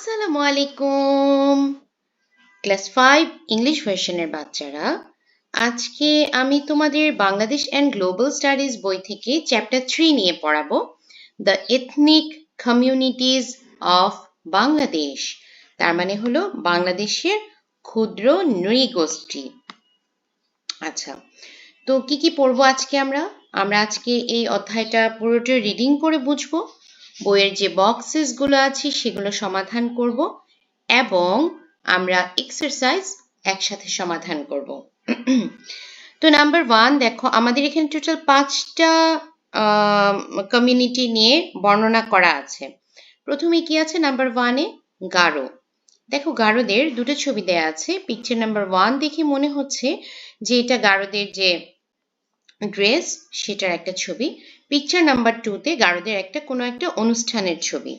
আসসালামু আলাইকুম class 5 English ভার্সনের বাচ্চারা আজকে আমি তোমাদের বাংলাদেশ অ্যান্ড গ্লোবাল স্টাডিজ বই থেকে চ্যাপ্টার 3 নিয়ে পড়াবো the ethnic communities of Bangladesh তার মানে হলো বাংলাদেশের ক্ষুদ্র নৃগোষ্ঠী। আচ্ছা, তো কি পড়বো আজকে আমরা আজকে এই অধ্যায়টা পুরোটা রিডিং করে বুঝবো, বইয়ের যে বক্সেসগুলো আছে সেগুলো সমাধান করব এবং আমরা এক্সারসাইজ একসাথে সমাধান করব। তো নাম্বার 1 দেখো, আমাদের এখানে টোটাল 5টা কমিউনিটি নিয়ে বর্ণনা করা আছে। প্রথমে কি আছে নাম্বার 1-এ? গারো। দেখো, গারোদের দুটো ছবি দেয়া আছে। পিকচার নাম্বার 1 দেখে মনে হচ্ছে যে এটা গারোদের যে ড্রেস সেটার একটা ছবি। পিকচার নাম্বার 2-তে গারোদের কোনো একটা অনুষ্ঠানের ছবি।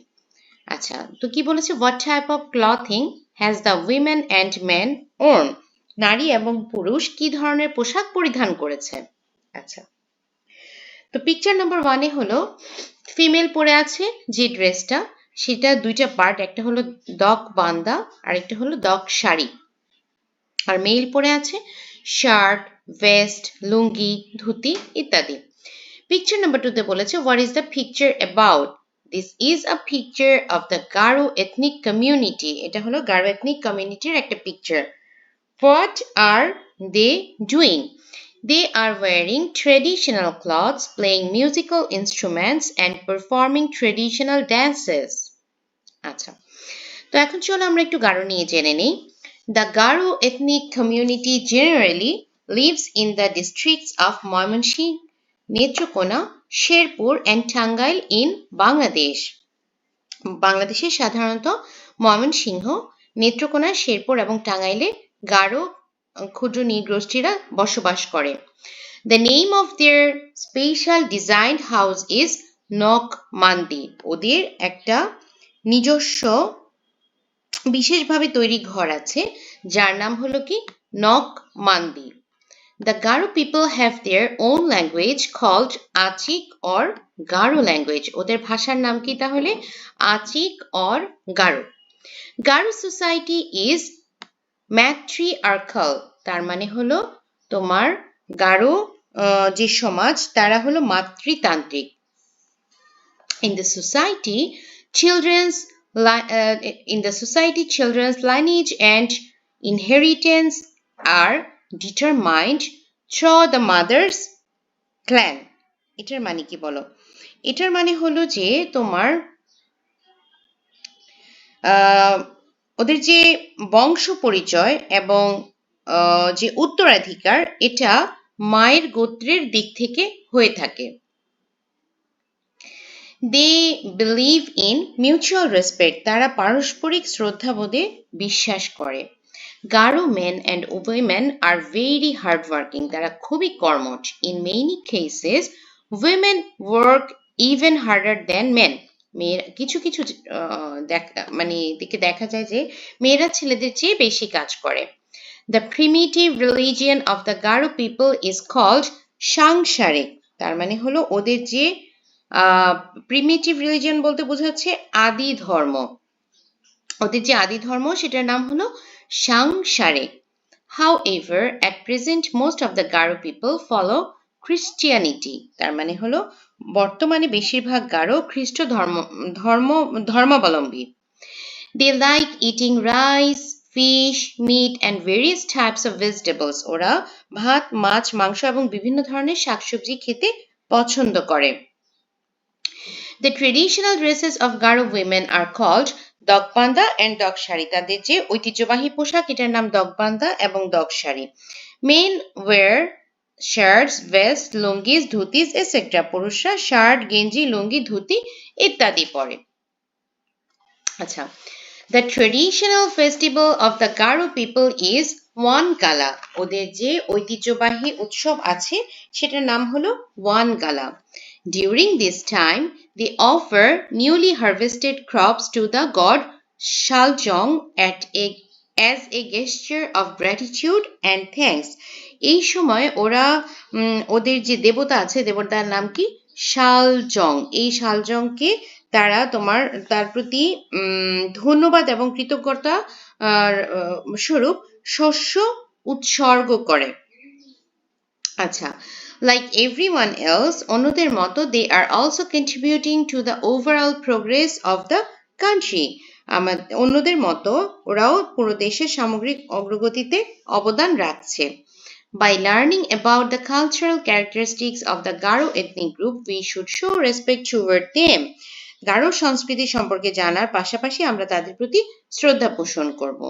আচ্ছা, তো কি বলেছে? What type of clothing has the women and men worn? নারী এবং পুরুষ কি ধরনের পোশাক পরিধান করেছে? আচ্ছা, তো পিকচার নাম্বার 1-এ হলো ফিমেল পরে আছে যে ড্রেসটা, সেটা দুইটা পার্ট, একটা হলো দক বান্দা আর একটা হলো দক শাড়ি। আর মেল পরে আছে শার্ট, ভেস্ট, লুঙ্গি, ধুতি ইত্যাদি। পিকচার নাম্বার 2-তে বলেছে what is the picture about? This is a picture of the Garo ethnic community. এটা হলো গারো এথনিক কমিউনিটির একটা picture. What are they doing? They are wearing traditional clothes, playing musical instruments and performing traditional dances. আচ্ছা, তো এখন চলো আমরা একটু গারো নিয়ে জেনে নিই। The Garo ethnic community generally lives in the districts of Mymensingh, Netrokona, Sherpur and Tangail in Bangladesh. বাংলাদেশে সাধারণত ময়মনসিংহ, নেত্রকোনা, শেরপুর এবং টাঙ্গাইলে গারো ক্ষুদ্র নৃগোষ্ঠীরা বসবাস করে। The name of their special designed house is knock mandi. ওদের একটা নিজস্ব বিশেষভাবে তৈরি ঘর আছে যার নাম হলো কি knock mandi. The Garo people have their own language called Achik or Garo language. ওদের ভাষার নাম কি তাহলে? Achik or Garo. Garo society is matriarchal. তার মানে হলো তোমার গারো যে সমাজ তারা হলো মাতৃতান্ত্রিক। In the society, children's lineage and inheritance are determined through the mother's clan. এটার মানে কি বলো? এটার মানে হলো যে তোমার ওদের যে বংশ পরিচয় এবং যে উত্তরাধিকার এটা মায়ের গোত্রের দিক থেকে হয়ে থাকে। They believe in mutual respect. তারা পারস্পরিক শ্রদ্ধাবোধে বিশ্বাস করে। Garo men and women are very hardworking. তারা খুবই কর্মঠ। In many cases, women work even harder than men. মেয়েরা কিছু দিকে দেখা যায় যে মেয়েরা ছেলেদের চেয়ে বেশি কাজ করে। The primitive religion of the Garo people is called সাংসারিক। তার মানে হলো ওদের যে প্রিমিটিভ রিলিজিয়ন বলতে বোঝাচ্ছে আদি ধর্ম। ওদের যে আদি ধর্ম সেটার নাম হলো সাংসারিক। However, at present most of the Garo people follow Christianity. তার মানে হলো বর্তমানে বেশিরভাগ গারো খ্রিস্ট ধর্মাবলম্বী। They like eating rice, fish, meat and various types of vegetables. ওরা ভাত, মাছ, মাংস এবং বিভিন্ন ধরনের শাকসবজি খেতে পছন্দ করে। The traditional dresses of Garo women are called Dogbanda and Dogshari. তাদের যে ঐতিহ্যবাহী পোশাক এটার নাম দগবান্দা এবং দগশাড়ি। Men wear shirts, vests, lungis, dhutis, etc. পুরুষরা শার্ট, গেঞ্জি, লুঙ্গি, ধুতি ইত্যাদি পরে। আচ্ছা, The traditional festival of the Garo people is Wangala. ওদের যে ঐতিহ্যবাহী উৎসব আছে সেটার নাম হলো Wangala. During this time, they offer newly harvested crops to the god Shaljong as a gesture of gratitude and thanks. এই সময় ওরা ওদের যে দেবতা আছে দেবতার নাম কি? শালজং। এই শালজংকে তারা তার প্রতি ধন্যবাদ এবং কৃতজ্ঞতা স্বরূপ শস্য উৎসর্গ করে। আচ্ছা, like everyone else, অন্যদের মতো they are also contributing to the overall progress of the country. অন্যদের মতো ওরাও পুরো দেশের সামগ্রিক অগ্রগতিতে অবদান রাখছে। By learning about the cultural characteristics of the Garo ethnic group, we should show respect toward them. Garo সংস্কৃতি সম্পর্কে জানার পাশাপাশি আমরা তাদের প্রতি শ্রদ্ধা পোষণ করব।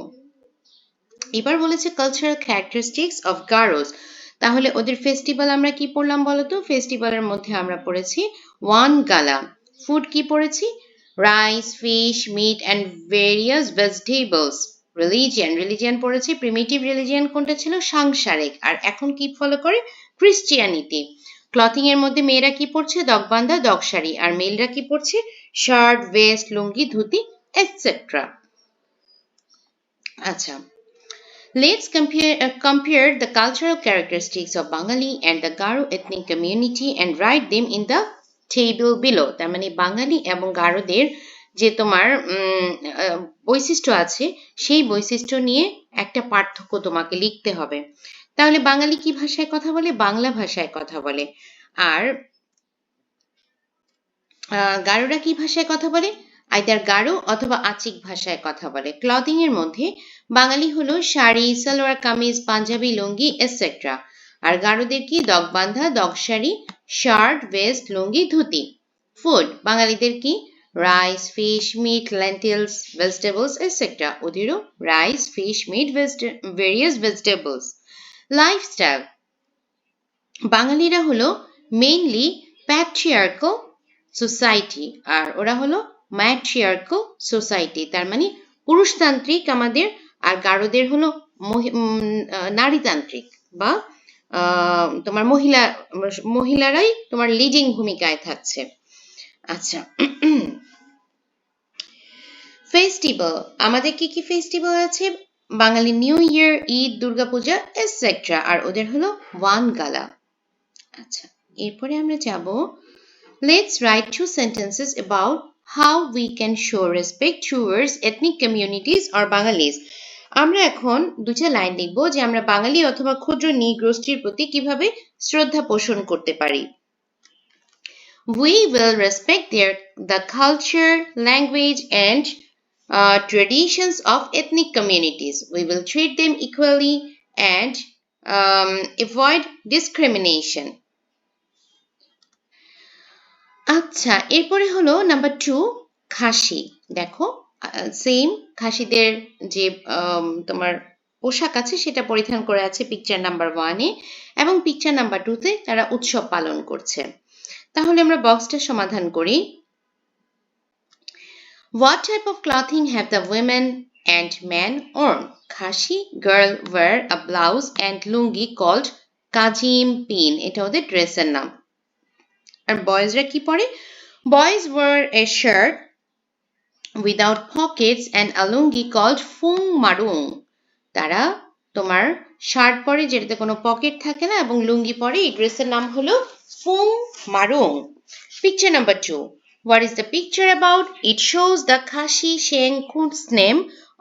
এবার বলেছে কালচারাল ক্যারেক্টারিস্টিক্স অফ গারোস। তাহলে ওদের ফেস্টিভ্যাল আমরা কি পড়লাম বলতো? ফেস্টিভ্যালের মধ্যে আমরা পড়েছি ওয়ান গালা। ফুড কি পড়েছি? Rice, fish, meat and various vegetables. Religion পড়েছি। প্রিমিটিভ রিলিজিয়ান কোনটা ছিল? সাংসারিক। আর এখন কি ফলো করে? ক্রিশ্চিয়ানিটি। ক্লথিং এর মধ্যে মেয়েরা কি পড়ছে? দগবান্ধা, দগশাড়ি। আর মেলরা কি পড়ছে? Shirt, vest, lungi, dhoti etcetera. আচ্ছা, let's compare the cultural characteristics of Bengali and the Garo ethnic community and write them in the table below. তার মানে বাঙালি এবং গারোদের যে তোমার বৈশিষ্ট্য আছে সেই বৈশিষ্ট্য নিয়ে একটা পার্থক্য তোমাকে লিখতে হবে। তাহলে বাঙালি কি ভাষায় কথা বলে? বাংলা ভাষায় কথা বলে। আর গারোরা কি ভাষায় কথা বলে? আইদার গারো অথবা আচিক ভাষায় কথা বলে। ক্লথিং এর মধ্যে বাঙালি হলো শাড়ি, সালোয়ার কামিজ, পাঞ্জাবি, লুঙ্গি এটসেট্রা। আর গারোদের কি? দগবান্ধা, দগশাড়ি, shirt, vest, lungi, dhoti. Food বাঙালিদের কি? Rice, fish, meat, lentils, vegetables etcetera. ওদেরও rice, fish, meat, various vegetables. Lifestyle বাঙালিরা হলো মেইনলি প্যাট্রিয়ার্কাল সোসাইটি আর ওরা হলো ম্যাট্রিয়ার্কাল সোসাইটি। তার মানে পুরুষতান্ত্রিক আমাদের, আর গারোদের হলো নারীতান্ত্রিক বা তোমার মহিলারাই তোমার লিডিং ভূমিকায় থাকছে। আচ্ছা, ফেস্টিভ্যাল আমাদের কি কি ফেস্টিভ্যাল আছে? Bangali new year, Eid, Durga Puja etcetera. আর ওদের হলো ওয়ান গালা। আচ্ছা, এরপরে আমরা যাব let's write 2 sentences about how we can show respect towards ethnic communities or Bangalis. আমরা এখন দুটো লাইন লিখব যে আমরা বাঙালি অথবা ক্ষুদ্র নৃগোষ্ঠীর প্রতি কিভাবে শ্রদ্ধা পোষণ করতে পারি। We will respect the culture, language and traditions of ethnic communities. We will treat them equally and avoid discrimination. আচ্ছা, এরপরে হলো নাম্বার 2 খাসি। দেখো সেম খাসিদের যে তোমার পোশাক আছে সেটা পরিধান করে আছে পিকচার নাম্বার 1-এ এবং পিকচার নাম্বার 2-তে তারা উৎসব পালন করছে। তাহলে আমরা বক্সটা সমাধান করি। What type of clothing have the women and men on? Khashi girl wear a blouse and lungi called kajim pin. এটা ওদের ড্রেসের নাম। আর বয়েজরা কি পরে? Boys wear a shirt without pockets and a lungi called fung marung. তারা তোমার shirt পরে যেটাতে কোনো পকেট থাকে না এবং লুঙ্গি পরে। এই ড্রেসের নাম হলো Phom মারুং। Picture number 2. What is the picture about? It shows the Khashi Sheng Khut's name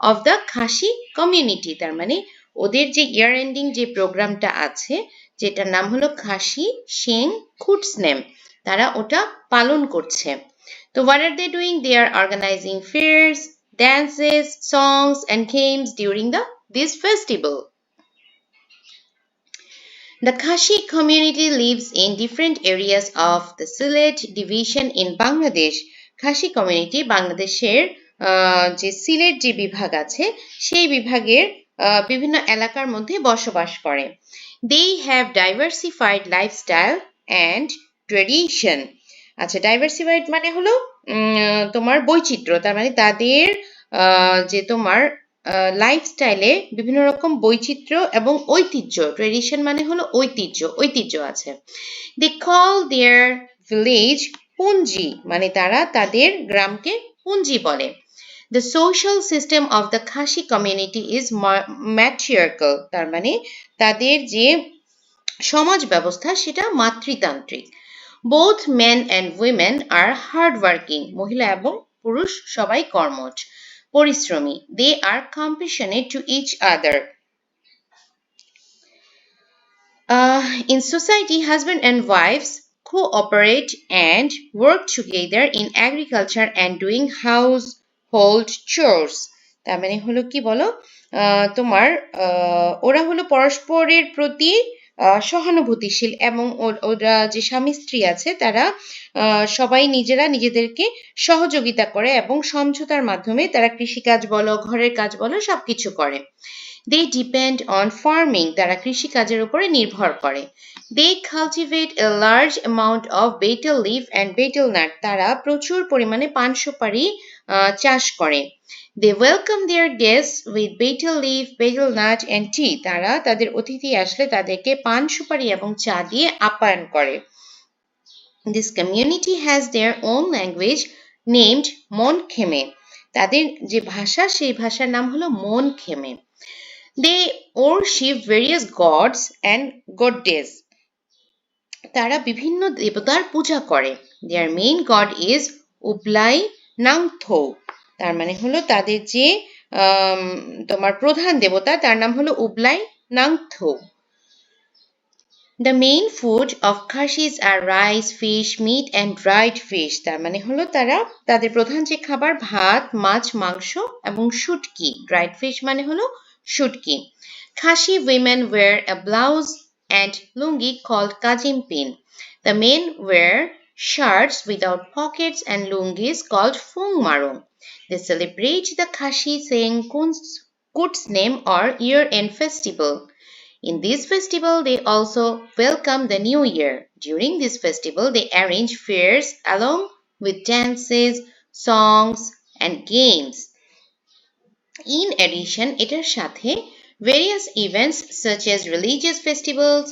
of the Khashi community. তার মানে ওদের যে ইয়ার এন্ডিং যে প্রোগ্রামটা আছে যেটার নাম হলো খাসি শেং খুটস নেম, তারা ওটা পালন করছে। তো what are they doing? They are organizing fairs, dances, songs and games during this festival. The Khashi community lives in different areas of the Sylhet division in Bangladesh. Khashi community বাংলাদেশের যে সিলেট যে বিভাগ আছে সেই বিভাগের বিভিন্ন এলাকার মধ্যে বসবাস করে। They have diversified lifestyle and tradition. আচ্ছা, ডাইভার্সিফাইড মানে হলো তোমার বৈচিত্র্য। তার মানে তাদের যে তোমার লাইফস্টাইলে বিভিন্ন রকম বৈচিত্র্য এবং ঐতিহ্য। ট্রেডিশন মানে হলো ঐতিহ্য আছে। They call their village পুঞ্জি, মানে তারা তাদের গ্রামকে পুঞ্জি বলে। The social system of the Khashi community is matriarchal. তার মানে তাদের যে সমাজ ব্যবস্থা সেটা মাতৃতান্ত্রিক। Both men and women are hardworking. মহিলা এবং পুরুষ সবাই কর্মঠ, পরিশ্রমী। They are compassionate to each other. In society, husband and wives cooperate and work together in agriculture and doing household chores. তার মানে হলো কি বলো, তোমার ওরা হলো পরস্পরের প্রতি সহানুভূতিশীল এবং ওরা যে স্বামী স্ত্রী আছে তারা সবাই নিজেরা নিজেদেরকে সহযোগিতা করে এবং সমঝোতার মাধ্যমে তারা কৃষিকাজ বলো, ঘরের কাজ বলো, সবকিছু করে। They depend on farming. তারা কৃষিকাজের উপরে নির্ভর করে। They cultivate a large amount of betel leaf and betel nut. তারা প্রচুর পরিমাণে পান সুপারি চাষ করে। They welcome their guests with betel leaf, betel nut and tea. তারা তাদের অতিথি আসলে তাদেরকে পান সুপারি এবং চা দিয়ে আপ্যায়ন করে। This community has their own language named Mon-Khmer. তাদের যে ভাষা সেই ভাষার নাম হলো মন-খেমে। They worship various gods and goddess. তারা বিভিন্ন দেবতার পূজা করে। Their main god is Ublai Nangtho. তার মানে হলো তাদের যে তোমার প্রধান দেবতা তার নাম হলো Ublai নাংথো। The main food of Khashis are rice, fish, meat and dried fish. তার মানে হলো তাদের প্রধান যে খাবার ভাত, মাছ, মাংস এবং শুটকি। Dried fish মানে হলো শুটকি। Khashi women wear a blouse and lungi called kajimpin. The men wear shirts without pockets and lungis called fungmarung. They celebrate the Khashi saying Kutsnem or year-end festival. In this festival, they also welcome the new year. During this festival, they arrange fairs along with dances, songs, and games. In addition, এটার সাথে various events such as religious festivals,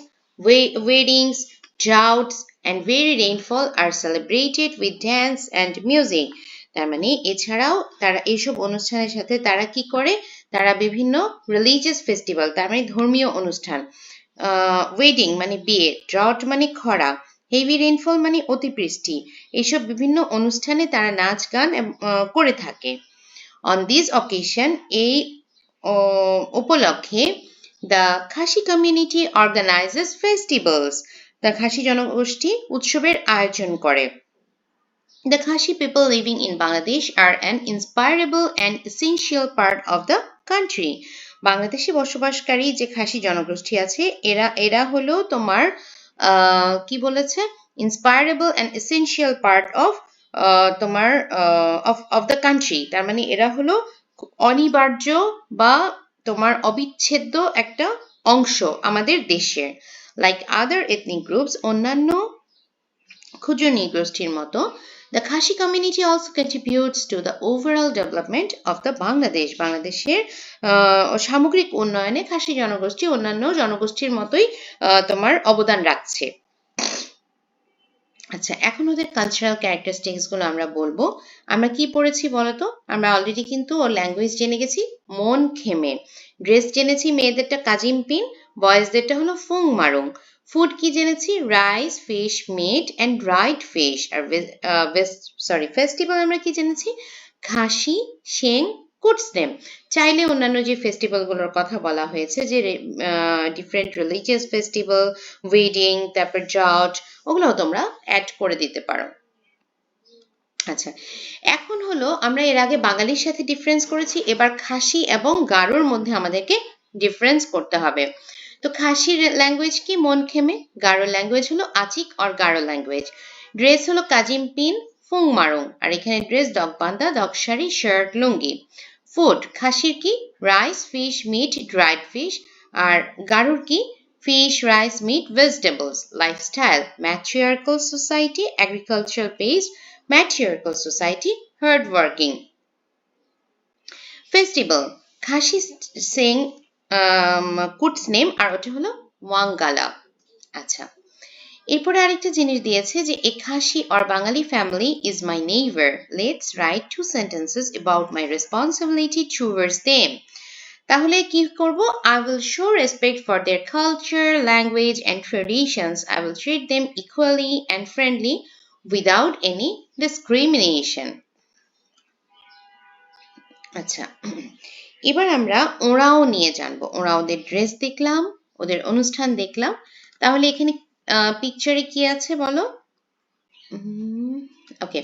weddings, droughts, and very rainfall are celebrated with dance and music. তার মানে এছাড়াও তারা এইসব অনুষ্ঠানের সাথে তারা কি করে, তারা বিভিন্ন রিলিজিয়াস ফেস্টিভ্যাল তার মানে ধর্মীয় অনুষ্ঠান, ওয়েডিং মানে বিয়ে, ড্রাউট মানে খরা, হেভি রেইনফল মানে অতিবৃষ্টি, এইসব বিভিন্ন অনুষ্ঠানে তারা নাচ গান করে থাকে। On this occasion, এই উপলক্ষে the Khashi community organizes festivals. The Khashi জনগোষ্ঠী উৎসবের আয়োজন করে। The Khashi people living in Bangladesh are an inspirable and essential part of the country. বাংলাদেশে বসবাসকারী যে খাসি জনগোষ্ঠী আছে এরা হলো তোমার কি বলেছে, inspirable and essential part of তোমার of the country. তার মানে এরা হলো অনিবার্য বা তোমার অবিচ্ছেদ্য একটা অংশ আমাদের দেশের। Like other ethnic groups, অন্যান্য ক্ষুদ্র নৃগোষ্ঠীর মতো, the Khashi community also contributes to the overall development of the Bangladesh. বাংলাদেশের সামগ্রিক উন্নয়নে খাসি জনগোষ্ঠী অন্যান্য জনগোষ্ঠীর মতোই তোমার অবদান রাখছে। আচ্ছা, এখন ওদের কালচারাল ক্যারেক্টারিস্টিক্স গুলো আমরা বলবো। আমরা কি পড়েছি বলতো? আমরা অলরেডি কিন্তু ওর ল্যাঙ্গুয়েজ জেনে গেছি মন খেমে, ড্রেস জেনেছি মেয়েদেরটা কাজিমপিন, বয়েজদেরটা হলো ফুং মারুং। ফুড কি জেনেছি rice, fish, meat and dried fish. আর ফেস্টিভ্যাল আমরা কি জেনেছি খাসি, শেং, কুটসনেম। চাইলে অন্যান্য যে ফেস্টিভ্যালগুলোর কথা বলা হয়েছে যে ডিফারেন্ট রিলিজিয়াস ফেস্টিভ্যাল, ওয়েডিং, তারপর ড্রাউট, ওগুলোও তোমরা অ্যাড করে দিতে পারো। আচ্ছা, এখন হলো আমরা এর আগে বাঙালির সাথে ডিফারেন্স করেছি, এবার খাসি এবং গারোর মধ্যে আমাদেরকে ডিফারেন্স করতে হবে। তো খাসির ল্যাঙ্গুয়েজ কি মন খেমে, গারোর ল্যাঙ্গুয়েজ হলো Achik or Garo language. Dress হলো কাজিমপিন, ফুং মারুং, আর এখানে ড্রেস দগবান্দা, দগশাড়ি, শার্ট, লুঙ্গি। ফুড খাসির কি rice, fish, meat, dried fish, আর গারোর কি fish, rice, meat, vegetables. Lifestyle, matriarchal society, agricultural based, matriarchal society, hard working. Festival, Khashi Singh Kutsnem আর ওটা হলো ওয়াঙ্গালা। আচ্ছা, এরপরে আরেকটা জিনিস দিয়েছে যে a Khashi or Bengali family is my neighbor. Let's write 2 sentences about my responsibility towards them. তাহলে কি করব? I will show respect for their culture, language and traditions. I will treat them equally and friendly without any discrimination. আচ্ছা, এবার আমরা ওঁরাও নিয়ে জানবো। ওঁরাওদের dress দেখলাম, ওদের অনুষ্ঠান দেখলাম। তাহলে এখানে পিকচারে কি আছে বলো? ওকে,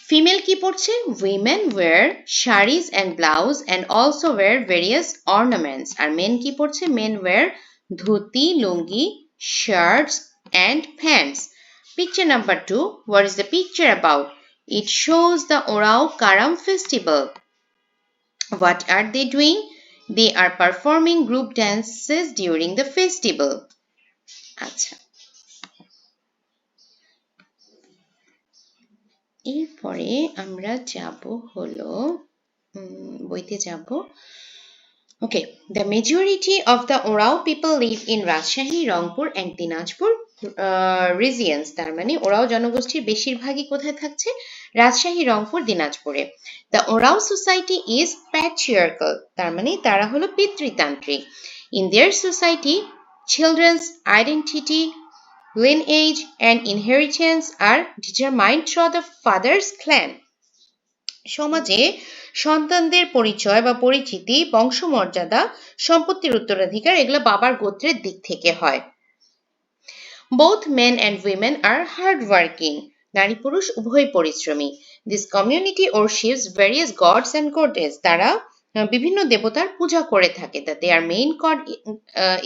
ফিমেল কি পড়ছে? Women wear saris and blouse and also wear various ornaments. আর মেন কি পড়ছে? Men wear dhoti, lungi, shirts and pants. Picture number 2. What is the picture about? It shows the Orao Karam festival. What are they doing? They are performing group dances during the festival. আচ্ছা, এরপরে আমরা যাব হলো বইতে যাব। Okay, the majority of the Orao people live in Rajshahi, Rangpur and Dinajpur regions. তার মানে ওরাও জনগোষ্ঠীর বেশিরভাগই কোথায় থাকছে? রাজশাহী, রংপুর, দিনাজপুরে। The Orao society is patriarchal. তার মানে তারা হলো পিতৃতান্ত্রিক। In their society, children's identity, lineage and inheritance are determined through the father's clan. সমাজে সন্তানদের পরিচয় বা পরিচিতি, বংশমর্যাদা, সম্পত্তির উত্তরাধিকার এগুলো বাবার গোত্রের দিক থেকে হয়। Both men and women are hardworking. নারী পুরুষ উভয় পরিশ্রমী। This community worships various gods and goddesses. তারা বিভিন্ন দেবতার পূজা করে থাকে। That their main god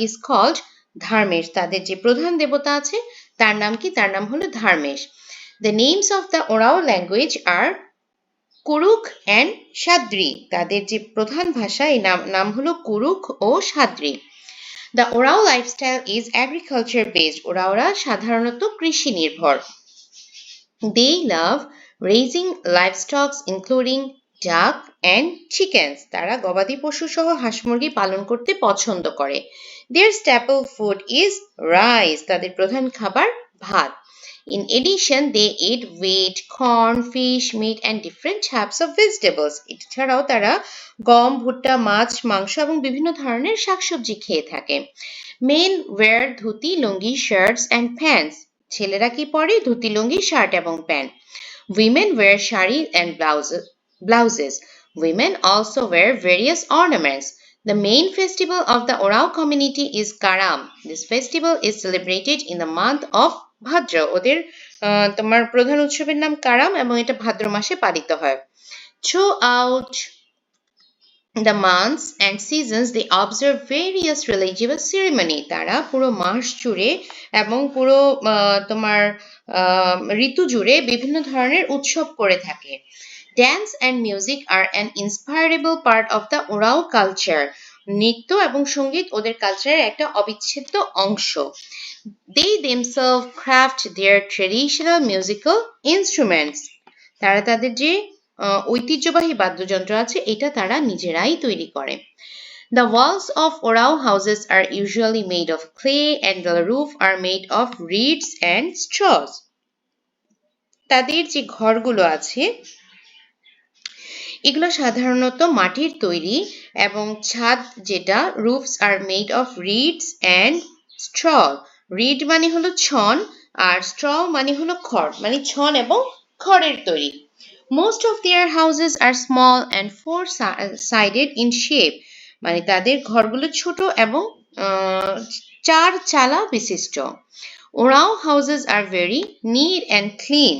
is called Dharmesh. তাদের যে প্রধান দেবতা আছে তার নাম কি? তার নাম হলো Dharmesh. The names of the Orao language are Kurukh and Sadri. তাদের যে প্রধান ভাষা এই নাম হলো কুরুক ও Sadri. The Orao lifestyle is agriculture based. ওরাওরা সাধারণত কৃষি নির্ভর। They love raising livestock including duck and chickens. তারা গবাদি পশু সহ হাঁস মুরগি পালন করতে পছন্দ করে। Their staple food is rice. তাদের প্রধান খাবার ভাত। In addition, they eat wheat, corn, fish, meat and different types of vegetables. এছাড়াও তারা গম, ভুট্টা, মাছ, মাংস এবং বিভিন্ন ধরনের শাকসবজি খেয়ে থাকে। Men wear dhoti, lungi, shirts and pants. ছেলেরা কি পরে? ধুতি, লুঙ্গি, শার্ট এবং pant. Women wear sari and blouses. Women also wear various ornaments. The main festival of the Orao community is Karam. This festival is celebrated in the month of ভাদ্র। ওদের তোমার প্রধান উৎসবের নাম কারাম এবং এটা ভাদ্র মাসে পালিত হয়। Throughout the months and seasons they observe various religious ceremony. তারা পুরো মাস জুড়ে এবং পুরো তোমার ঋতু জুড়ে বিভিন্ন ধরনের উৎসব করে থাকে। Dance and music are an inseparable part of the Orao culture. নৃত্য এবং সঙ্গীত ওদের কালচারের একটা অবিচ্ছেদ্য অংশ। They themselves craft their traditional musical instruments. তারা তাদের যে ঐতিহ্যবাহী বাদ্যযন্ত্র আছে এটা তারা নিজেরাই তৈরি করে। The walls of Orao houses are usually made of clay and the roof are made of reeds and straws. তাদের যে ঘরগুলো আছে এগুলো সাধারণত মাটির তৈরি এবং ছাদ যেটা roofs are made of reeds and straw. reed মানে হলো ছন আর straw মানে হলো খড়, মানে ছন এবং খড়ের তৈরি। Most of their houses are small and four-sided in shape. মানে তাদের ঘরগুলো ছোট এবং চার চালা বিশিষ্ট। Orao houses are very neat and clean.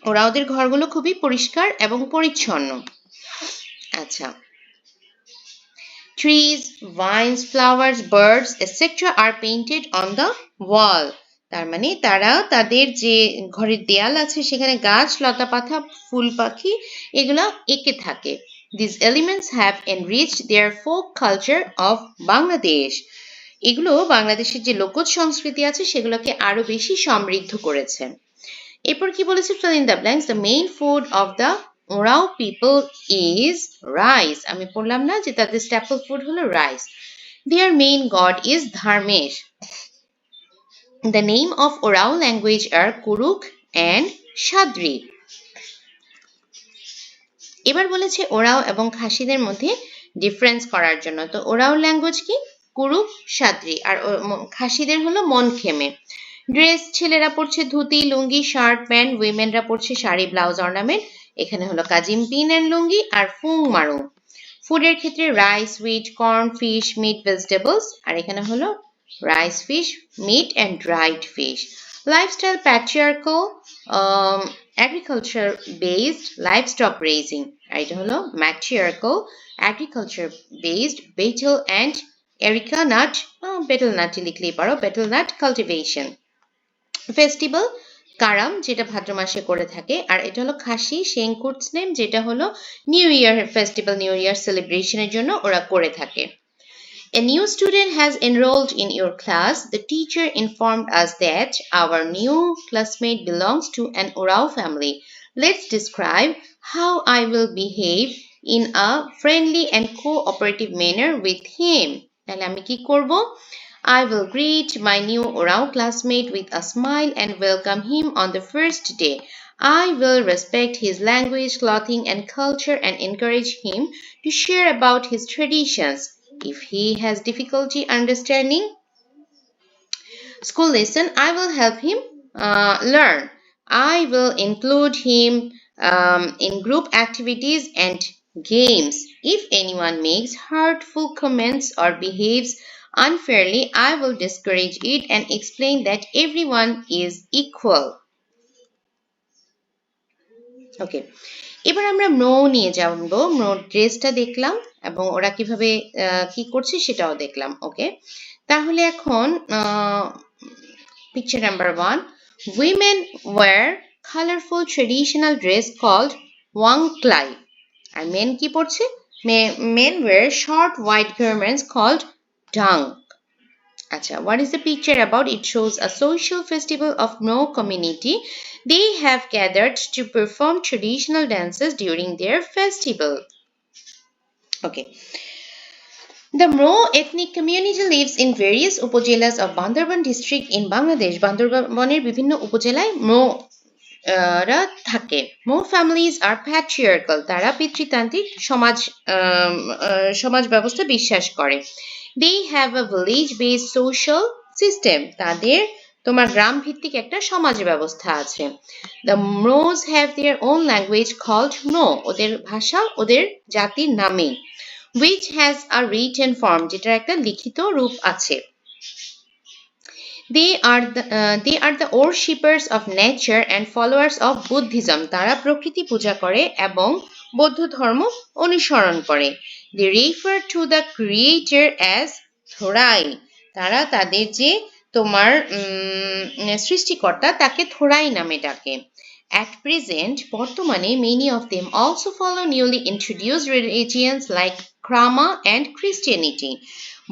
ওরাওদের ঘরগুলো খুবই পরিষ্কার এবং পরিচ্ছন্ন। আচ্ছা, trees, vines, flowers, birds, etc. are painted on the wall. তার মানে তারা তাদের যে ঘরের দেয়াল আছে সেখানে গাছ, লতা পাতা, ফুল পাখি এগুলো এঁকে থাকে। These elements have enriched their folk culture of Bangladesh. এগুলো বাংলাদেশের যে লোকজ সংস্কৃতি আছে সেগুলোকে আরো বেশি সমৃদ্ধ করেছে। এরপর কি বলেছে? fill in the blanks. The main food of the Orao people is rice. আমি বললাম না যে তাদের staple food হলো rice. Their main god is Dharmesh. The name of Orao language are Kuruk and Shadri. এবার বলেছে ওরাও এবং খাসিদের মধ্যে ডিফারেন্স করার জন্য। তো ওরাও ল্যাঙ্গুয়েজ কি কুরুক সাদ্রি, আর খাসিদের হলো মন খেমে। ড্রেস ছেলেরা পরছে ধুতি লুঙ্গি শার্ট প্যান্ট, উইমেনরা পরছে শাড়ি ব্লাউজ অর্নামেন্ট। এখানে হলো কাজিমপিন অ্যান্ড লুঙ্গি আর ফুং মারু। ফুডের ক্ষেত্রে rice wheat corn fish meat vegetables, আর এখানে হলো rice fish meat and dried fish. Lifestyle patriarchal agriculture based livestock raising, আর এটা হলো matriarchal agriculture based betel and erica nut betel nut লিখলেই পারো betel nut cultivation। ফেস্টিভ্যাল কারাম, যেটা ভাদ্র মাসে করে থাকে, আর এটা হলো খাসি শেংকুটস নেম, যেটা হলো new year festival new year সেলিব্রেশনের জন্য ওরা করে থাকে। A new student has enrolled in your class. The teacher informed us that our new classmate belongs to an Orao family. Let's describe how I will behave in a friendly and cooperative manner with him. তাহলে আমি কি করব? I will greet my new Orao classmate with a smile and welcome him on the first day. I will respect his language, clothing, and culture and encourage him to share about his traditions. If he has difficulty understanding school lesson, I will help him learn. I will include him in group activities and games. If anyone makes hurtful comments or behaves unfairly, I will discourage it and explain that everyone is equal. Okay. এবার আমরা ম্রো নিয়ে জানবো। ম্রো ড্রেসটা দেখলাম এবং ওরা কিভাবে কি করছে সেটাও দেখলাম। ওকে, তাহলে এখন picture number 1, women wear colorful traditional dress called wangklai, আর মেন কি পরছে? men wear short white garments called dang. Acha, what is the picture about? It shows a social festival of Mro community. They have gathered to perform traditional dances during their festival. Okay. The Mro ethnic community lives in various upojelas of Bandarban district in Bangladesh. Bandarbaner বিভিন্ন উপজেলায় Mro রা থাকে। Mro families are patriarchal. তারা পিতৃতান্ত্রিক সমাজ ব্যবস্থা বিশ্বাস করে। They have a village-based social system. তাদের তোমার গ্রাম ভিত্তিক একটা সমাজ ব্যবস্থা আছে। The Mros have their own language called Mro. ওদের ভাষা ওদের জাতির নামে, which has a written form, যেটার একটা লিখিত রূপ আছে। They are the worshippers of nature and followers of Buddhism. তারা প্রকৃতি পূজা করে এবং বৌদ্ধ ধর্ম অনুসরণ করে। They refer to the creator as Thorai. তারা তাদের যে তোমার সৃষ্টিকর্তা তাকে থোরাই নামে ডাকে। At present, বর্তমানে many of them also follow newly introduced religions like Krama and Christianity.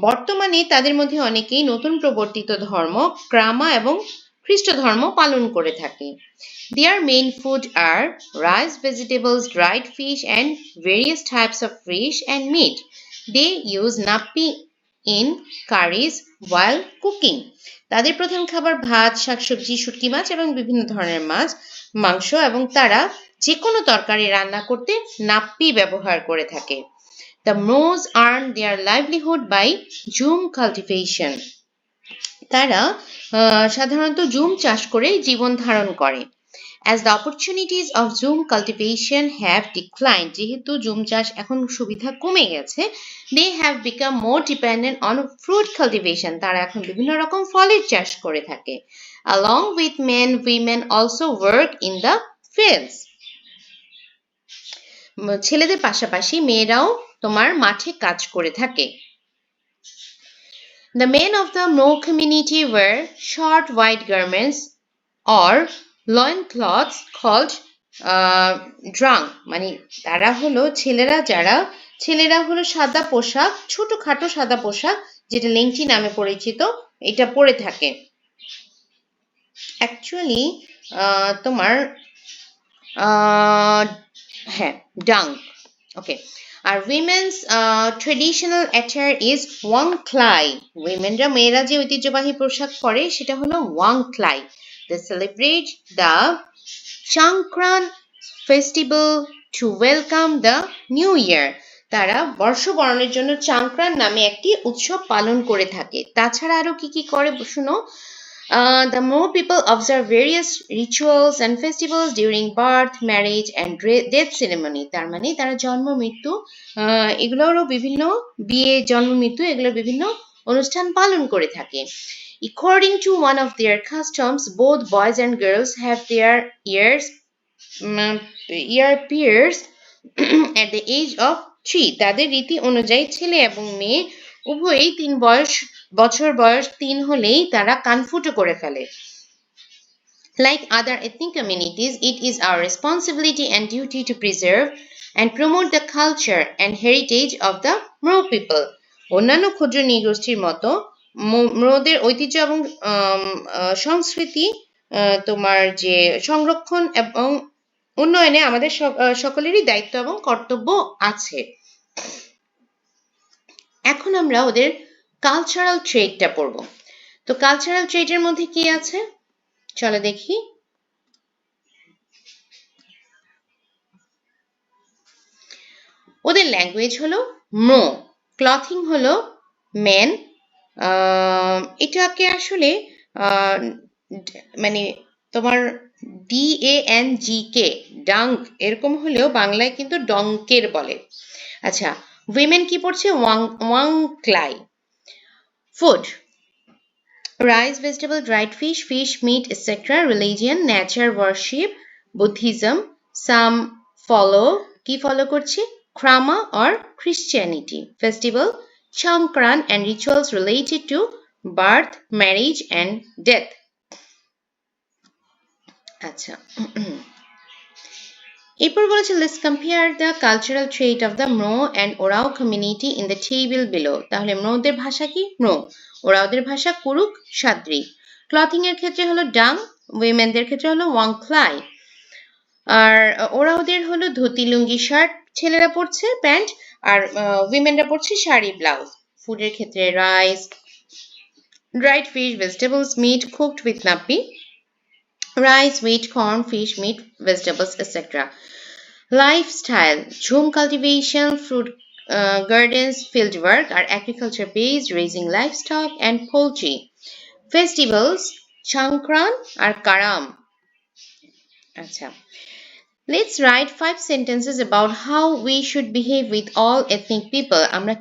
বর্তমানে তাদের মধ্যে অনেকেই নতুন প্রবর্তিত ধর্ম ক্রামা এবং খ্রিস্ট ধর্ম পালন করে থাকে। Their main food are rice, vegetables, dried fish, and various types of fish and meat. They use nappi in curries while cooking. তাদের প্রধান খাবার ভাত, শাকসবজি, শুটকি মাছ এবং বিভিন্ন ধরনের মাংস, এবং তারা যে কোনো তরকারি রান্না করতে নাপ্পি ব্যবহার করে থাকে। The Mros earn their livelihood by jhum cultivation. তারা সাধারণত জুম চাষ করে জীবন ধারণ করে। As the opportunities of jhum cultivation have declined, যেহেতু জুম চাষ এখন সুবিধা কমে গেছে, they have become more dependent on fruit cultivation. তারা এখন বিভিন্ন রকম ফলের চাষ করে থাকে। Along with men, women also work in the fields. ছেলেদের পাশাপাশি মেয়েরাও তোমার মাঠে কাজ করে থাকে। The men of the Mro community wear short white garments or loincloths called drang. মানে তারা হলো ছেলেরা হলো সাদা পোশাক, ছোটখাটো সাদা পোশাক, যেটা লেংচি নামে পরিচিত, এটা পরে থাকে। অ্যাকচুয়ালি তোমার হ্যাঁ ডাং। ওকে, আর উইমেন্স ট্রেডিশনাল অ্যাটায়ার ইজ ওয়াংক্লাই। উইমেনরা মেয়েরা যে ঐতিহ্যবাহী পোশাক পরে সেটা হলো ওয়াংক্লাই। They celebrate the Changkran festival to welcome the new year. তারা বর্ষবরণের জন্য চাংক্রান নামে একটি উৎসব পালন করে থাকে। তাছাড়া আরো কি কি করে শুনো। The Mo people observe various rituals and festivals during birth, marriage and death ceremony. তার মানে তারা জন্ম মৃত্যু এগুলোরও বিভিন্ন বিয়ে জন্ম মৃত্যু এগুলোর বিভিন্ন অনুষ্ঠান পালন করে থাকে। According to one of their customs, both boys and girls have their ear pierced at the age of 3. তাদের রীতি অনুযায়ী ছেলে এবং মেয়ে উভয়ই 3 বয়স 3 হলেই তারা কান ফুটো করে ফেলে। Like other ethnic communities, it is our responsibility and duty to preserve and promote the culture and heritage of the Mro people. অন্যান্য ক্ষুদ্র নৃগোষ্ঠীর মতো ম্রোদের ঐতিহ্য এবং সংস্কৃতি তোমার যে সংরক্ষণ এবং উন্নয়নে আমাদের সকলেরই দায়িত্ব এবং কর্তব্য আছে। এখন আমরা ওদের কালচারাল ট্রেটটা পড়ব। তো কালচারাল ট্রেটের মধ্যে কি আছে চলো দেখি। ওদের ল্যাঙ্গুয়েজ হলো মো, ক্লথিং হলো মেন। এটাকে আসলে মানে তোমার DANGK ডাঙ্ক এরকম হলেও বাংলায় কিন্তু ডঙ্কের বলে। আচ্ছা, উইমেন কি পড়ছে ওয়াংক্লাই। Food rice, vegetable, dried fish, fish, meat, etc. Religion, nature, worship, Buddhism. Some কি follow করছে Krama or Christianity. Festival, Chankran and rituals related to birth, marriage and death. আচ্ছা এরপর বলেছে let's compare the cultural trait of the Mro and Orao community in the table below. তাহলে ম্রোদের ভাষা কি ম্রো, ওরাওদের ভাষা কুরুক Sadri. Clothing এর ক্ষেত্রে হলো ডাং, উইমেনদের ক্ষেত্রে হলো ওয়াংক্লাই। আর ওরাওদের হলো ধুতি লুঙ্গি শার্ট ছেলেরা পরছে প্যান্ট, আর উইমেনরা পরছে শাড়ি ব্লাউজ। ফুডের ক্ষেত্রে rice, dried fish, vegetables, meat cooked with napi, rice, wheat, corn, fish, meat, vegetables, etc. Lifestyle, jhum cultivation, fruit gardens, field work are agriculture based, raising livestock and poultry. Festivals, Chankran আর Karam. আচ্ছা, let's write 5 sentences about how we should behave with all ethnic people. আমরা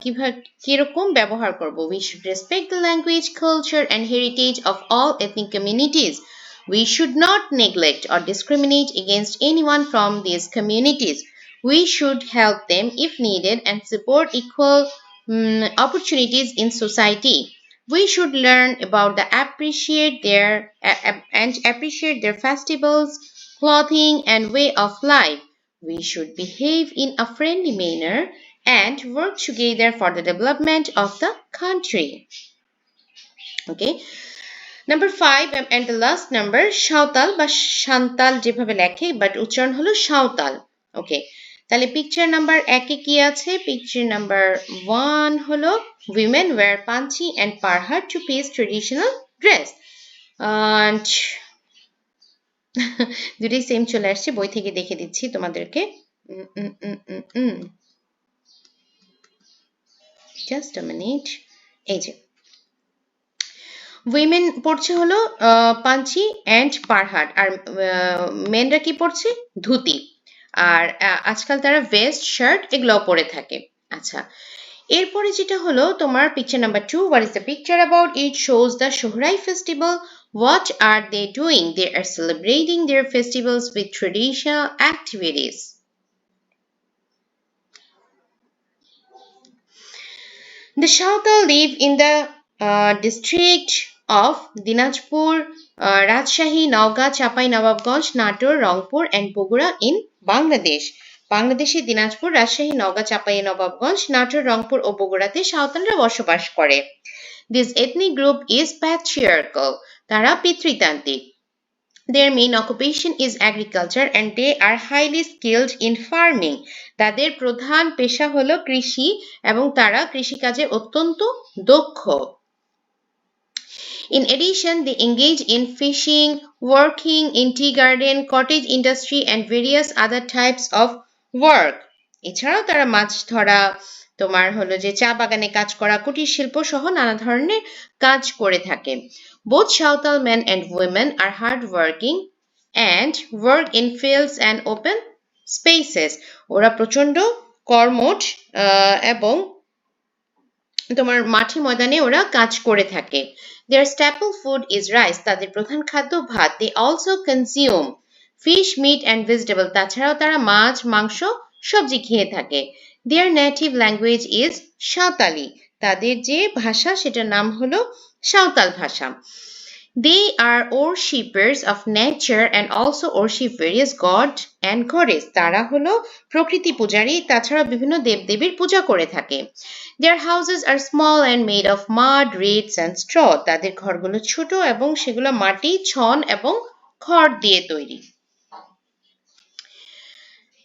কিরকম ব্যবহার করব? We should respect the language, culture and heritage of all ethnic communities. We should not neglect or discriminate against anyone from these communities. We should help them if needed and support equal opportunities in society. We should learn about appreciate their festivals, clothing and way of life. We should behave in a friendly manner and work together for the development of the country. Okay. Number 5 and the last number, Santhal বা সান্তাল যেভাবে লেখে but উচ্চারণ হলো সাঁওতাল। ওকে, তাহলে picture number 1 এ কি আছে? Picture number 1 হলো women wear panchi and parhat to pays traditional dress. And দুটোই সেম চলে আসছে, বই থেকে দেখে দিচ্ছি তোমাদেরকে। Just a minute. এই যে উইমেন পড়ছে হলো পাঞ্চি অ্যান্ড পারহাট, আর মেনরা কি পড়ছে ধুতি, আর আজকাল তারা ভেস্ট শার্ট এগুলোও পরে থাকে। আচ্ছা, এরপরে যেটা হলো তোমার picture number 2, what is the picture about? It shows the Sohrai festival. What are they doing? They are celebrating their festivals with traditional activities. The Saotal live in the district of Dinajpur, Rajshahi, Naugat, Chapai, Nawabganj, Nator, Rangpur and Bogura in Bangladesh. বাংলাদেশে দিনাজপুর, রাজশাহী, নওগাঁ, চাঁপাই, নবাবগঞ্জ, নাটোর, রংপুর ও বগুড়াতে সাঁওতালরা বসবাস করে। This ethnic group is patriarchal. তারা পিতৃতান্ত্রিক। Their main occupation is agriculture and they are highly skilled in farming. তাদের প্রধান পেশা হলো কৃষি এবং তারা কৃষিকাজে অত্যন্ত দক্ষ। In addition, they engage in fishing, working in tea garden, cottage industry and various other types of work. এছাড়াও তারা মাছ ধরা, তোমার হলো যে চা বাগানে কাজ করা, কুটির শিল্প সহ নানা ধরনের কাজ করে থাকে। Both Saotal men and women are hardworking and work in fields and open spaces. ওরা প্রচন্ড কর্মঠ এবং তোমার মাঠে ময়দানে ওরা কাজ করে থাকে। Their staple food is rice. তাদের প্রধান খাদ্য ভাত। They also consume fish, meat and vegetable. তাছাড়াও তারা মাছ, মাংস, সবজি খেয়ে থাকে। Their native language is Santali. তাদের যে ভাষা সেটার নাম হলো সাঁওতাল ভাষা। They are worshippers of nature and also worship various god and goddess. তারা হলো প্রকৃতি পূজারী, তাছাড়া বিভিন্ন দেবদেবীর পূজা করে থাকে। Their houses are small and made of mud, reeds and straw. তাদের ঘরগুলো ছোট এবং সেগুলো মাটি, ছন এবং খড় দিয়ে তৈরি।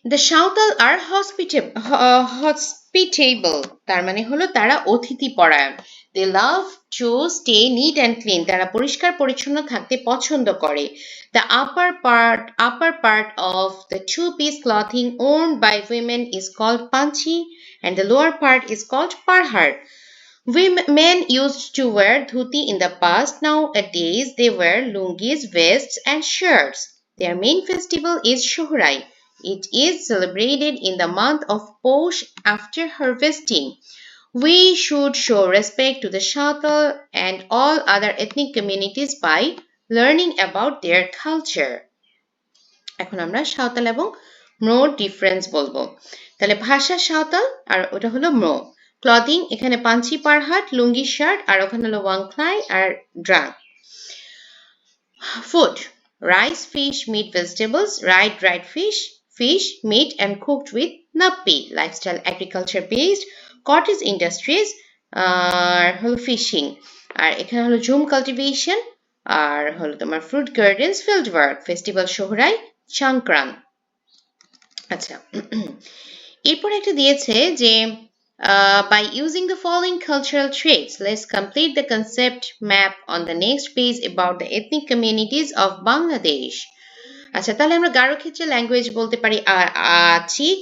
The Saotal are hospitable. তার মানে হলো তারা অতিথি পরায়ণ। They love to stay neat and clean. তারা পরিষ্কার পরিচ্ছন্ন থাকতে পছন্দ করে। The upper part of the two-piece clothing worn by women is called panchi and the lower part is called parhar. Men used to wear dhuti in the past. Nowadays they wear lungis, vests and shirts. Their main festival is Shohrai. It is celebrated in the month of Posh after harvesting. We should show respect to the Saotal and all other ethnic communities by learning about their culture. এখন আমরা সাঁওতাল এবং ম্রোর difference বলবো। তাহলে ভাষা সাঁওতাল আর ওটা হলো Mro. Clothing এখানে পাঞ্চি পারহাট, লুঙ্গি shirt, আর ওখানে হলো ওয়াংক্লাই আর ড্রাং। Food rice, fish, meat, vegetables, dried fish, meat and cooked with nappi. Lifestyle agriculture based, cottage industries, আর হলো ফিশিং, আর এখানে হলো ঝুম কাল্টিভেশন, আর হলো তোমার fruit gardens, field work, festival Sohrai, Sankran. আচ্ছা, এরপর একটা দিয়েছে যে by using the following cultural traits, let's complete the concept map on the next page about the ethnic communities of Bangladesh. আচ্ছা, তাহলে আমরা গারো ক্ষেত্রে ল্যাঙ্গুয়েজ বলতে পারি আচিক,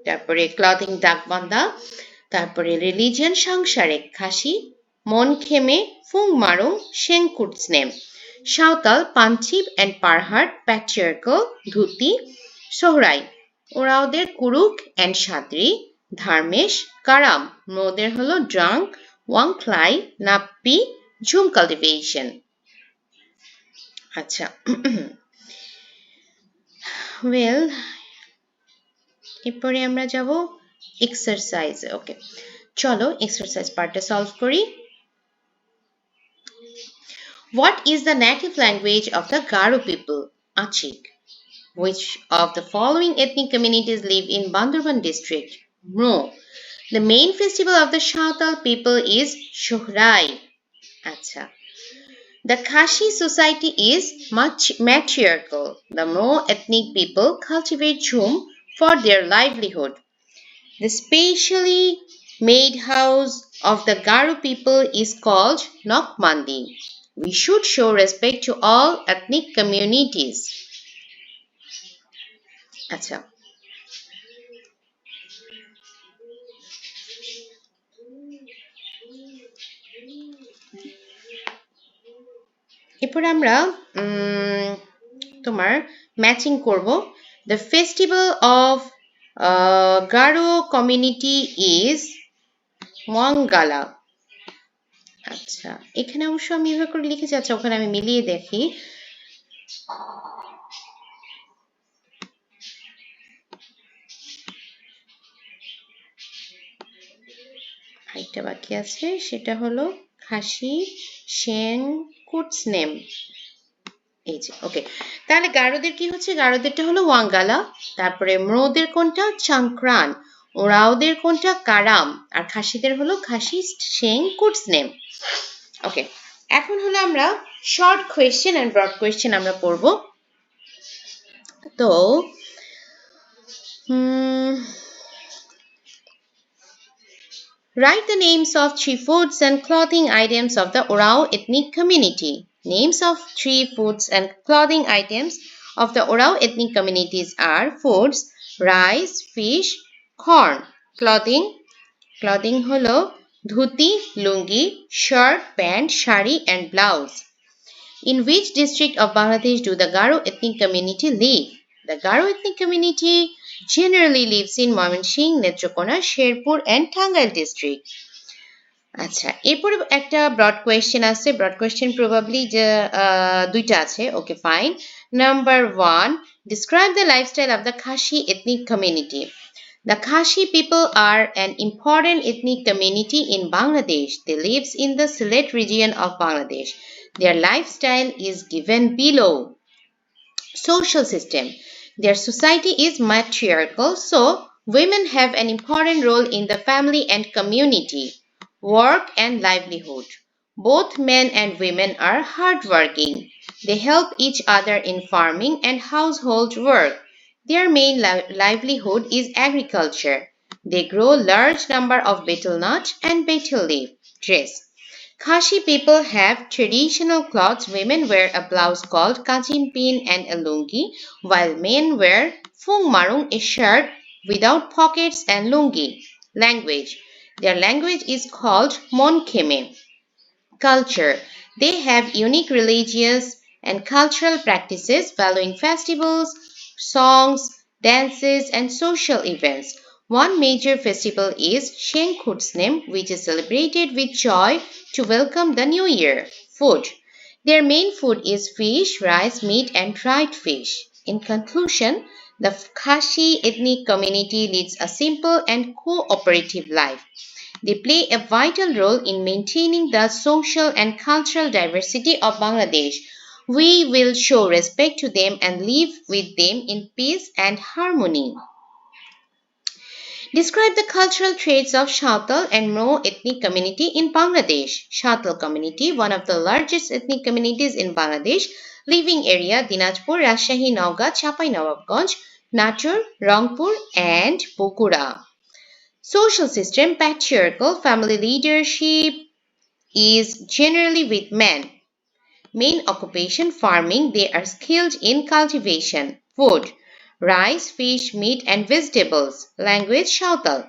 তারপরে ক্লথিং ডাকবান্দা, তারপরে রিলিজিয়ন সাংসারিক খাসি, মন খেমে ফুং মারুং শেংকুটসনেম, সাঁওতাল পাঞ্চিব অ্যান্ড পারহাট প্যাট্রিয়ার্কাল ধুতি সোহরাই, ওরাওদের কুরুক অ্যান্ড সাদরি, ধার্মেশ কারাম, মোদের হলো ড্রাং, ওয়াংক্লাই, নাপ্পি, ঝুম কাল্টিভেশন। আচ্ছা, ওয়েল এরপরে আমরা যাব এক্সারসাইজ। ওকে, চলো এক্সারসাইজ পার্টটা সলভ করি। What is the native language of the Garo people? Achik. Which of the following ethnic communities live in Bandurban district? Mro. The main festival of the Saotal people is Shohrai. Acha. The Khashi society is much matriarchal. The Mro ethnic people cultivate jhum for their livelihood. The specially made house of the Garo people is called Nokmandi. We should show respect to all ethnic communities. আচ্ছা, এরপরে আমরা তোমার matching করব। The festival of Garo community is Wangala. আচ্ছা, এখানে অবশ্য আমি এভাবে করে লিখেছি, আচ্ছা ওখানে আমি মিলিয়ে দেখি। আরেকটা বাকি আছে, সেটা হলো খাসি শেংকুটসনেম। এই যে, ওকে, তাহলে গারোদের কি হচ্ছে, গারোদেরটা হলো ওয়াঙ্গালা, তারপরে ম্রোদের কোনটা চাংক্রান, ওরাওদের কোনটা কারাম, আর খাসিদের হলো খাসি শেংকুটসনেম। ওকে, এখন হলো আমরা short question and broad question আমরা পড়ব। তো write the names of 3 foods and clothing items of the Orao ethnic community. Names of 3 foods and clothing items of the Orao ethnic communities are foods rice, fish, corn. Clothing হলো ধুতি, লুঙ্গি, shirt, pant, sari and blouse. In which district of Bangladesh do the Garo ethnic community live? The Garo ethnic community generally lives in Mymensingh, Netrokona, Sherpur and Tangail district. আচ্ছা এরপরে একটা broad question আছে broad question probably যে দুইটা আছে okay fine number 1 describe the lifestyle of the Khashi ethnic community. The Khashi people are an important ethnic community in Bangladesh. They live in the Sylhet region of Bangladesh. Their lifestyle is given below. Social system. Their society is matriarchal, so women have an important role in the family and community. Work and livelihood. Both men and women are hardworking. They help each other in farming and household work. Their main livelihood is agriculture. They grow large number of betel nut and betel leaf. Dress. Khashi people have traditional clothes. Women wear a blouse called kajimpin and a lungi, while men wear fungmarung, a shirt without pockets and lungi. Language. Their language is called Monkeme. Culture. They have unique religious and cultural practices following festivals, songs, dances, and social events. One major festival is Shenkutsnem, which is celebrated with joy to welcome the new year. Food. Their main food is fish, rice, meat, and dried fish. In conclusion, the Khashi ethnic community leads a simple and cooperative life. They play a vital role in maintaining the social and cultural diversity of Bangladesh. We will show respect to them and live with them in peace and harmony. Describe the cultural traits of Shawtal and Mro ethnic community in Bangladesh. Shawtal community, one of the largest ethnic communities in Bangladesh, living area Dinajpur, Rajshahi, Naugat, Chapai-Nawabganj, Natur, Rangpur and Bokura. Social system patriarchal family leadership is generally with men. Main occupation farming. They are skilled in cultivation. Food. Rice, fish, meat and vegetables. Language Shawtal.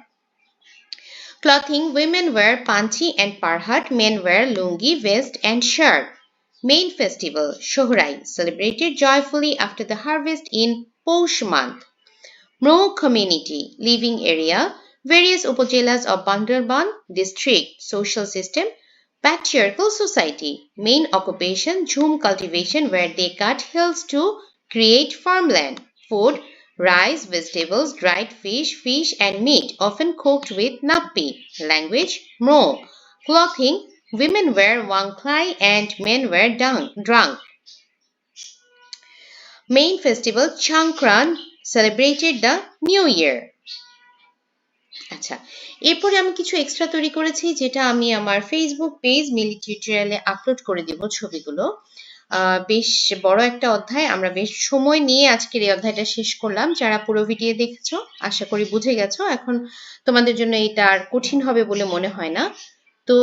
Clothing. Women wear panchi and parhat. Men wear lungi, vest and shirt. Main festival Shohrai, celebrated joyfully after the harvest in Poush month. Mro community living area. Various upajelas of Bandarban district. Social system patriarchal society. Main occupation jhum cultivation where they cut hills to create farmland. Food rice, vegetables, dried fish and meat often cooked with nappi. Language Mro. Clothing women wear wangklai and men wear drunk. Main festival Chankran celebrated the new year. আচ্ছা এরপরে আমি কিছু extra তৈরি করেছি যেটা আমি আমার Facebook page মিলি টিউটোরিয়ালে আপলোড করে দেব ছবিগুলো বেশ বড় একটা অধ্যায় আমরা বেশ সময় নিয়ে আজকের এই অধ্যায়টা শেষ করলাম যারা পুরো ভিডিও দেখেছো আশা করি বুঝে গেছো এখন তোমাদের জন্য এটা আর কঠিন হবে বলে মনে হয় না তো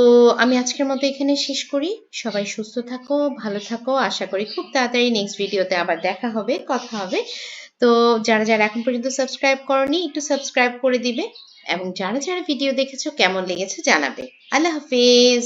আমি আজকের মতো এখানে শেষ করি সবাই সুস্থ থাকো ভালো থাকো আশা করি খুব তাড়াতাড়ি নেক্সট ভিডিওতে আবার দেখা হবে কথা হবে তো যারা যারা এখন পর্যন্ত সাবস্ক্রাইব করনি একটু সাবস্ক্রাইব করে দিবে এবং যারা যারা ভিডিও দেখেছো কেমন লেগেছে জানাবে আল্লাহ হাফেজ